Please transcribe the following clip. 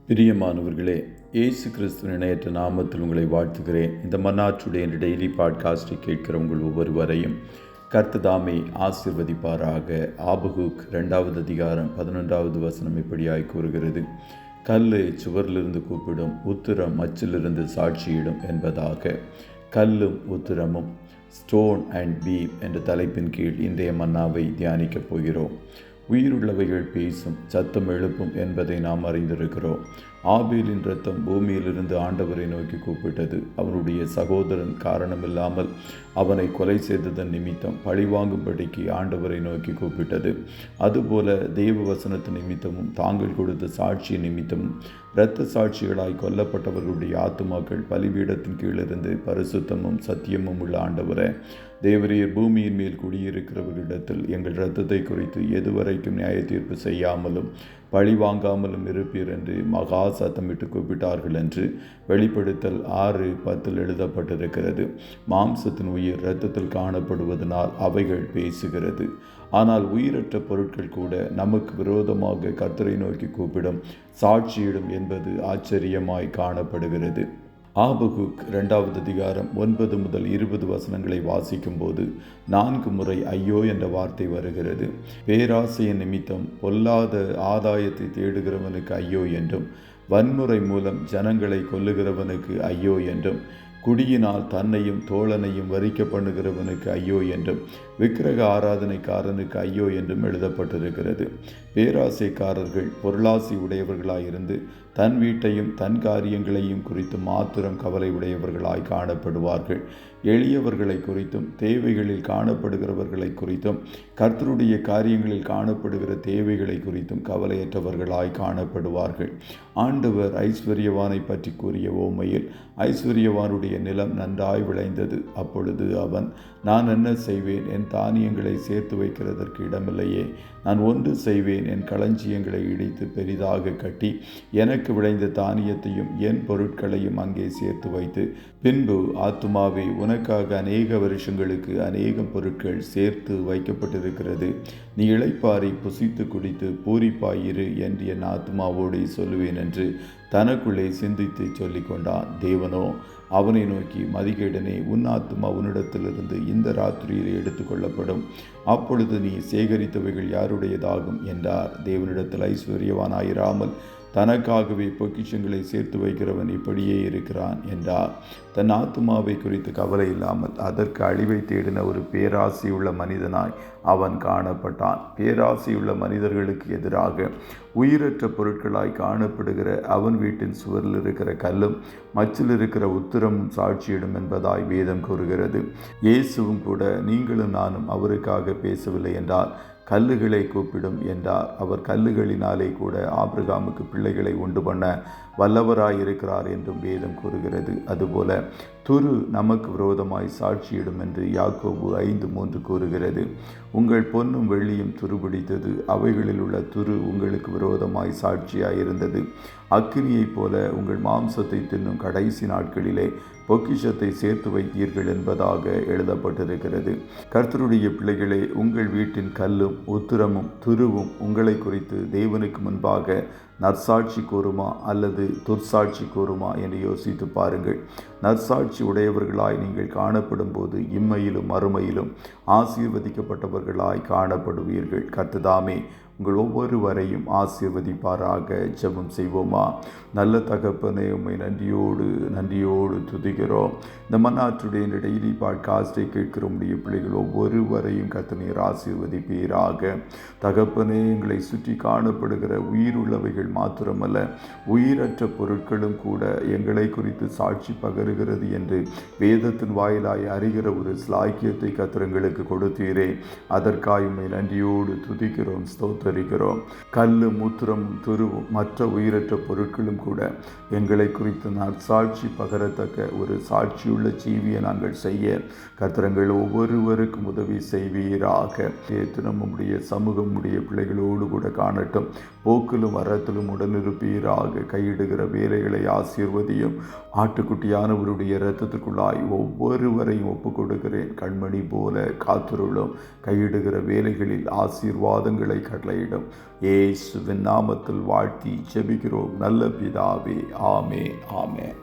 பிரியமானவர்களே, இயேசு கிறிஸ்துவின் இணையற்ற நாமத்தில் உங்களை வாழ்த்துகிறேன். இந்த மன்னாச்சுடைய டெய்லி பாட்காஸ்டை கேட்கிற உங்கள் ஒவ்வொருவரையும் கர்த்தர் தாமே ஆசீர்வதிப்பாராக. ஆபகுக் 2வது அதிகாரம் 11வது வசனம் இப்படியாய் கூறுகிறது: கல்லு சுவரிலிருந்து கூப்பிடும், உத்திரம் மச்சிலிருந்து சாட்சியிடும் என்பதாக. கல்லும் உத்திரமும், ஸ்டோன் அண்ட் பீம் என்ற தலைப்பின் கீழ் இன்றைய மன்னாவை தியானிக்கப் போகிறோம். உயிருள்ளவைகள் பேசும், சத்தம் எழுப்பும் என்பதை நாம் அறிந்திருக்கிறோம். ஆபேலின் இரத்தம் பூமியிலிருந்து ஆண்டவரை நோக்கி கூப்பிட்டது. அவனுடைய சகோதரன் காரணமில்லாமல் அவனை கொலை செய்ததன் நிமித்தம் பழிவாங்கும்படிக்கு ஆண்டவரை நோக்கி கூப்பிட்டது. அதுபோல தேவ வசனத்து நிமித்தமும் தாங்கள் கொடுத்த சாட்சி நிமித்தமும் இரத்த சாட்சிகளாய் கொல்லப்பட்டவர்களுடைய ஆத்துமாக்கள் பலிபீடத்தின் கீழிருந்து பரிசுத்தமும் சத்தியமும் உள்ள ஆண்டவரே, தேவரீர் பூமியின் மேல் குடியிருக்கிறவர்களிடத்தில் எங்கள் இரத்தத்தை குறித்து எதுவரைக்கும் நியாய தீர்ப்பு செய்யாமலும் பழி வாங்காமலும் இருப்பீர் என்று மகா சத்தமிட்டு கூப்பிட்டார்கள் என்று வெளிப்படுத்தல் 6:10 எழுதப்பட்டிருக்கிறது. மாம்சத்தின் உயிர் இரத்தத்தில் காணப்படுவதனால் அவைகள் பேசுகிறது. ஆனால் உயிரற்ற பொருட்கள் கூட நமக்கு விரோதமாக கர்த்தரை நோக்கி கூப்பிடும், சாட்சியிடும் என்பது ஆச்சரியமாய் காணப்படுகிறது. ஆபகுக் 2வது அதிகாரம் 9 முதல் 20 வசனங்களை வாசிக்கும் போது 4 முறை ஐயோ என்ற வார்த்தை வருகிறது. பேராசையின் நிமித்தம் பொல்லாத ஆதாயத்தை தேடுகிறவனுக்கு ஐயோ என்றும், வன்முறை மூலம் ஜனங்களை கொல்லுகிறவனுக்கு ஐயோ என்றும், குடியினால் தன்னையும் தோழனையும் வரிக்க பண்ணுகிறவனுக்கு ஐயோ என்றும், விக்கிரக ஆராதனைக்காரனுக்கு ஐயோ என்றும் எழுதப்பட்டிருக்கிறது. பேராசைக்காரர்கள் பொருளாசி உடையவர்களாயிருந்து தன் வீட்டையும் தன் காரியங்களையும் குறித்து மாத்திரம் கவலை உடையவர்களாய் காணப்படுவார்கள். எளியவர்களை குறித்தும் தேவைகளில் காணப்படுகிறவர்களை குறித்தும் கர்த்தருடைய காரியங்களில் காணப்படுகிற தேவைகளை குறித்தும் கவலையற்றவர்களாய் காணப்படுவார்கள். ஆண்டவர் ஐஸ்வர்யவானை பற்றி கூறிய ஓமையில், ஐஸ்வர்யவானுடைய நிலம் நன்றாய் விளைந்தது. அப்பொழுது அவன், நான் என்ன செய்வேன்? என் தானியங்களை சேர்த்து வைக்கிறதற்கு இடமில்லையே. நான் ஒன்று செய்வேன், என் களஞ்சியங்களை இடித்து பெரிதாக கட்டி எனக்கு விளைந்த தானியத்தையும் என் பொருட்களையும் அங்கே சேர்த்து வைத்து, பின்பு ஆத்துமாவே, உனக்காக அநேக வருஷங்களுக்கு அநேகம் பொருட்கள் சேர்த்து வைக்கப்பட்டிருக்கிறது. நீ இளைப்பாரி புசித்து குடித்து பூரிப்பாயிரு என்று என் ஆத்துமாவோடு சொல்லுவேன் என்று தனக்குள்ளே சிந்தித்து சொல்லிக் கொண்டான். தேவனோ அவனை நோக்கி, மதிகேடனே, உன் ஆத்துமா உன்னிடத்திலிருந்து இந்த ராத்திரியிலே எடுத்துக்கொள்ளப்படும். அப்பொழுது நீ சேகரித்தவைகள் யாருடையதாகும் என்றார். தேவனிடத்தில் ஐஸ்வர்யவானாயிராமல் தனக்காகவே பொக்கிஷங்களை சேர்த்து வைக்கிறவன் இப்படியே இருக்கிறான் என்றார். தன் ஆத்துமாவை குறித்து கவலை இல்லாமல் அதற்கு அழிவை தேடின ஒரு பேராசையுள்ள மனிதனாய் அவன் காணப்பட்டான். பேராசையுள்ள மனிதர்களுக்கு எதிராக உயிரற்ற பொருட்களாய் காணப்படுகிற அவன் வீட்டின் சுவரில் இருக்கிற கல்லும் மச்சில் இருக்கிற உத்திரமும் சாட்சியிடும் என்பதாய் வேதம் கூறுகிறது. இயேசுவும் கூட, நீங்களும் நானும் அவருக்காக பேசவில்லை என்றால் கல்லுகளை கூப்பிடும் என்றார். அவர் கல்லுகளினாலே கூட ஆபிரகாமுக்கு பிள்ளைகளை உண்டு பண்ண வல்லவராயிருக்கிறார் என்றும் வேதம் கூறுகிறது. அதுபோல துரு நமக்கு விரோதமாய் சாட்சியிடும் என்று யாக்கோபு 5:3 கூறுகிறது. உங்கள் பொன்னும் வெள்ளியும் துருபிடித்தது, அவைகளில் உள்ள துரு உங்களுக்கு விரோதமாய் சாட்சியாயிருந்தது. அக்கினியைப் போல உங்கள் மாம்சத்தை தின்னும் கடைசி நாட்களிலே பொக்கிஷத்தை சேர்த்து வைத்தீர்கள் என்பதாக எழுதப்பட்டிருக்கிறது. கர்த்தருடைய பிள்ளைகளே, உங்கள் வீட்டின் கல்லும் உத்திரமும் துருவும் உங்களை குறித்து தேவனுக்கு முன்பாக நற்சாட்சி கூறுமா அல்லது துர்சாட்சி கூறுமா என்று யோசித்து பாருங்கள். நற்சாட்சி உடையவர்களாய் நீங்கள் காணப்படும் போது இம்மையிலும் மறுமையிலும் ஆசீர்வதிக்கப்பட்டவர்களாய் காணப்படுவீர்கள். கர்த்தர் தாமே உங்கள் ஒவ்வொருவரையும் ஆசீர்வதிப்பாராக. ஜெபம் செய்வோமா? நல்ல தகப்பனே, உம்மை நன்றியோடு துதிக்கிறோம். இந்த மன்னாற்றுடைய டெய்லி பாட்காஸ்டை கேட்கிற உடைய பிள்ளைகள் ஒவ்வொருவரையும் கர்த்தர் நீர் ஆசீர்வதிப்பீராக. தகப்பனே, எங்களை சுற்றி காணப்படுகிற உயிருள்ளவைகள் மாத்திரமல்ல, உயிரற்ற பொருட்களும் கூட எங்களை குறித்து சாட்சி பகருகிறது என்று வேதத்தின் வாயிலாய் அறிகிற ஒரு ஸ்லாக்கியத்தை கர்த்தர் எங்களுக்கு கொடுத்தீரே. அதற்காக உம்மை நன்றியோடு துதிக்கிறோம், ஸ்தோத்தரிக்கிறோம். கல்லும் மூத்திரமும் துருவும் மற்ற உயிரற்ற பொருட்களும் கூட எங்களை குறித்து நற்சாட்சி பகரத்தக்க ஒரு சாட்சியுள்ள ஜீவியை நாங்கள் செய்ய கர்த்தர்கள் ஒவ்வொருவருக்கும் உதவி செய்வீராக. நம்முடைய சமூகம் உடைய பிள்ளைகளோடு கூட காணட்டும். போக்கிலும் வரத்திலும் உடனிருப்பீராக. கையிடுகிற வேலைகளை ஆசீர்வதியும். ஆட்டுக்குட்டியானவருடைய இரத்தத்துக்குள்ளாய் ஒவ்வொருவரையும் ஒப்பு கொடுக்கிறேன். கண்மணி போல காத்துருளும். கையிடுகிற வேலைகளில் ஆசீர்வாதங்களை கட்டளையிடும். இயேசுவின் நாமத்தில் வாழ்த்தி ஜெபிக்கிறோம் நல்ல பிதாவே. ஆமே ஆமே.